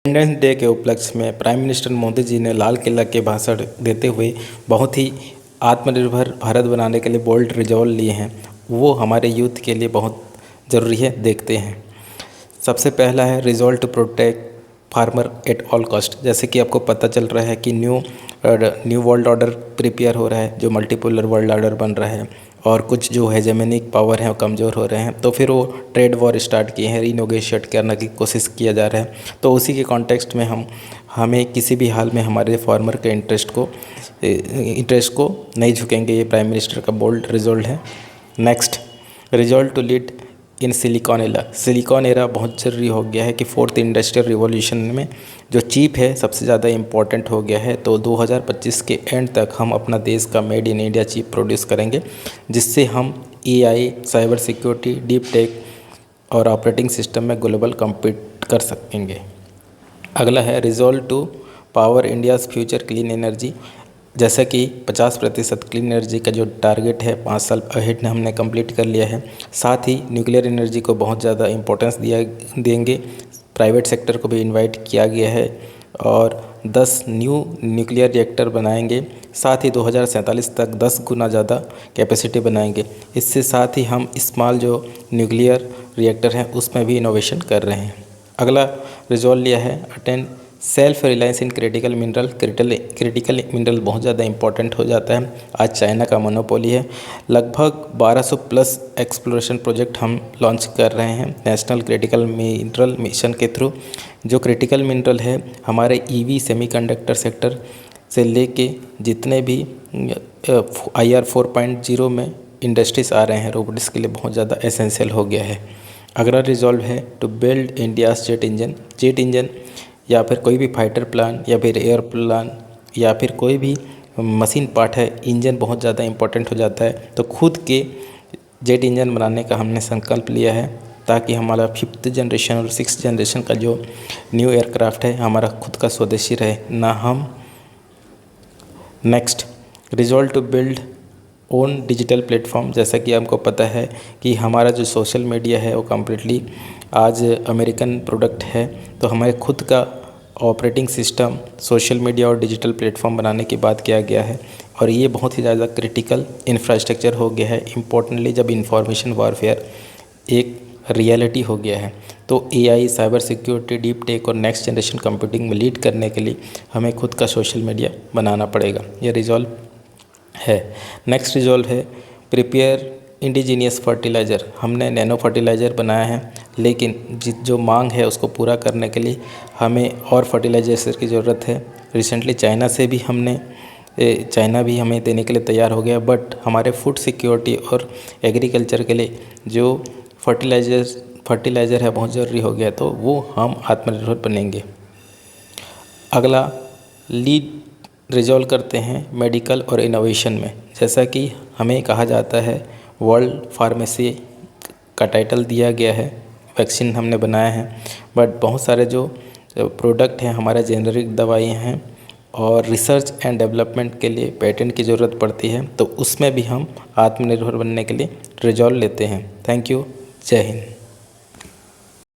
Independence day के उपलक्ष्य में प्राइम मिनिस्टर मोदी जी ने लाल किला के भाषण देते हुए बहुत ही आत्मनिर्भर भारत बनाने के लिए बोल्ड रिजॉल्व लिए हैं। वो हमारे यूथ के लिए बहुत ज़रूरी है, देखते हैं। सबसे पहला है resolve to protect farmer at all cost. जैसे कि आपको पता चल रहा है कि न्यू वर्ल्ड ऑर्डर प्रिपेयर हो रहा है, जो मल्टीपोलर वर्ल्ड ऑर्डर बन रहा है, और कुछ जो हेजेमनिक पावर है वो कमज़ोर हो रहे हैं, तो फिर वो ट्रेड वॉर स्टार्ट किए हैं, रीनोगेशिएट करने की कोशिश किया जा रहा है। तो उसी के कॉन्टेक्स्ट में हमें किसी भी हाल में हमारे फार्मर के इंटरेस्ट को नहीं झुकेंगे। ये प्राइम मिनिस्टर का बोल्ड रिजॉल्व है। Next, resolve to lead in silicon era बहुत ज़रूरी हो गया है कि फोर्थ इंडस्ट्रियल रिवॉल्यूशन में जो चिप है सबसे ज़्यादा इम्पोर्टेंट हो गया है। तो 2025 के एंड तक हम अपना देश का made in India chip produce करेंगे, जिससे हम AI, cyber security, deep tech और ऑपरेटिंग सिस्टम में ग्लोबल कम्पीट कर सकेंगे। अगला है resolve to power India's future clean energy. जैसा कि 50% क्लीन एनर्जी का जो टारगेट है 5 साल अहेड ने हमने कंप्लीट कर लिया है। साथ ही न्यूक्लियर एनर्जी को बहुत ज़्यादा इम्पोर्टेंस देंगे। प्राइवेट सेक्टर को भी इनवाइट किया गया है और 10 न्यू न्यूक्लियर रिएक्टर बनाएंगे। साथ ही 2047 तक 10 गुना ज़्यादा कैपेसिटी बनाएंगे। इससे साथ ही हम स्मॉल जो न्यूक्लियर रिएक्टर हैं उसमें भी इनोवेशन कर रहे हैं। अगला रिजॉल्व लिया है attend self reliance in critical mineral बहुत ज़्यादा इंपॉर्टेंट हो जाता है। आज चाइना का मोनोपोली है। लगभग 1200 प्लस एक्सप्लोरेशन प्रोजेक्ट हम लॉन्च कर रहे हैं नेशनल क्रिटिकल मिनरल मिशन के थ्रू। जो क्रिटिकल मिनरल है हमारे EV सेमीकंडक्टर सेक्टर से लेके जितने भी IR 4.0 में इंडस्ट्रीज आ रहे हैं, रोबोटिक्स के लिए बहुत ज़्यादा एसेंशियल हो गया है। अगला रिजॉल्व है to build India's jet engine या फिर कोई भी फाइटर प्लान या फिर एयर प्लान या फिर कोई भी मशीन पार्ट है, इंजन बहुत ज़्यादा इंपॉर्टेंट हो जाता है। तो खुद के जेट इंजन बनाने का हमने संकल्प लिया है, ताकि हमारा 5th जनरेशन और 6th जनरेशन का जो न्यू एयरक्राफ्ट है हमारा खुद का स्वदेशी रहे ना हम। Next, resolve to build own digital platform. जैसा कि आपको पता है कि हमारा जो सोशल मीडिया है वो कम्प्लीटली आज अमेरिकन प्रोडक्ट है, तो हमारे खुद का ऑपरेटिंग सिस्टम सोशल मीडिया और डिजिटल प्लेटफॉर्म बनाने की बात किया गया है। और ये बहुत ही ज़्यादा क्रिटिकल इंफ्रास्ट्रक्चर हो गया है। इम्पोर्टेंटली जब इंफॉर्मेशन वॉरफेयर एक रियलिटी हो गया है, तो AI, cyber security, deep tech और नेक्स्ट जनरेशन कंप्यूटिंग में लीड करने के लिए हमें खुद का सोशल मीडिया बनाना पड़ेगा। ये रिजॉल्व है। नेक्स्ट रिजॉल्व है प्रिपेयर इंडिजीनियस फर्टिलाइज़र। हमने नैनो फर्टिलाइज़र बनाया है, लेकिन जो मांग है उसको पूरा करने के लिए हमें और फर्टिलाइज़र की ज़रूरत है। रिसेंटली चाइना भी हमें देने के लिए तैयार हो गया, बट हमारे फूड सिक्योरिटी और एग्रीकल्चर के लिए जो फर्टिलाइज़र है बहुत ज़रूरी हो गया, तो वो हम आत्मनिर्भर बनेंगे। अगला लीड रिजॉल्व करते हैं मेडिकल और इनोवेशन में। जैसा कि हमें कहा जाता है वर्ल्ड फार्मेसी का टाइटल दिया गया है, वैक्सीन हमने बनाया है, बट बहुत सारे जो प्रोडक्ट हैं हमारे जेनरिक दवाइयाँ हैं और रिसर्च एंड डेवलपमेंट के लिए पेटेंट की ज़रूरत पड़ती है, तो उसमें भी हम आत्मनिर्भर बनने के लिए रिजॉल्व लेते हैं। Thank you. जय हिंद।